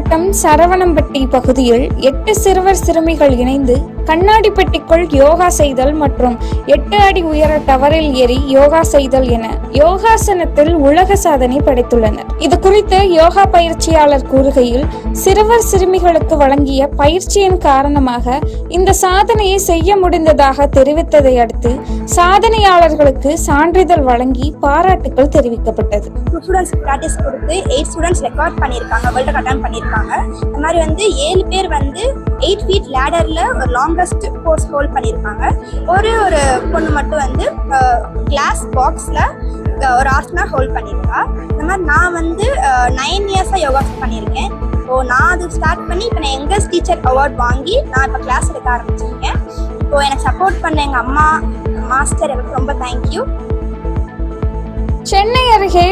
மாவட்டம் சரவணம்பட்டி பகுதியில் 8 சிறுவர் சிறுமிகள் இணைந்து கண்ணாடி பெட்டிக்குள் யோகா செய்தல் மற்றும் 8 அடி உயர டவரில் ஏறி யோகா செய்தல் என யோகாசனத்தில் உலக சாதனை படைத்துள்ளனர். இது குறித்து யோகா பயிற்சியாளர் கூறுகையில், சிறுவர் சிறுமிகளுக்கு வழங்கிய பயிற்சியின் காரணமாக இந்த சாதனையை செய்ய முடிந்ததாக தெரிவித்ததை அடுத்து சாதனையாளர்களுக்கு சான்றிதழ் வழங்கி பாராட்டுகள் தெரிவிக்கப்பட்டது. பிராக்டிஸ் கொடுத்து 8 ஸ்டூடெண்ட்ஸ் ரெக்கார்ட் பண்ணியிருக்காங்க, வேர்ல்ட் ரெக்கார்ட் அட்டன் பண்ணியிருக்காங்க. இந்த மாதிரி 7 பேர் 8 feet லேடர்ல ஒரு லாங்கஸ்ட் போஸ் ஹோல்ட் பண்ணியிருக்காங்க. ஒரு பொண்ணு மட்டும் கிளாஸ் பாக்ஸ்ல ஒரு ஆசனா ஹோல்ட் பண்ணியிருக்கா. இந்த மாதிரி நான் 9 இயர்ஸாக யோகா பண்ணியிருக்கேன். ஸோ நான் அது ஸ்டார்ட் பண்ணி இப்போ நான் யங்கஸ்ட் டீச்சர் அவார்ட் வாங்கி நான் இப்போ கிளாஸ் எடுக்க ஆரம்பிச்சிருக்கேன். இப்போ எனக்கு சப்போர்ட் பண்ண எங்கள் அம்மா, மாஸ்டர், எனக்கு ரொம்ப தேங்க்யூ. சென்னை அருகே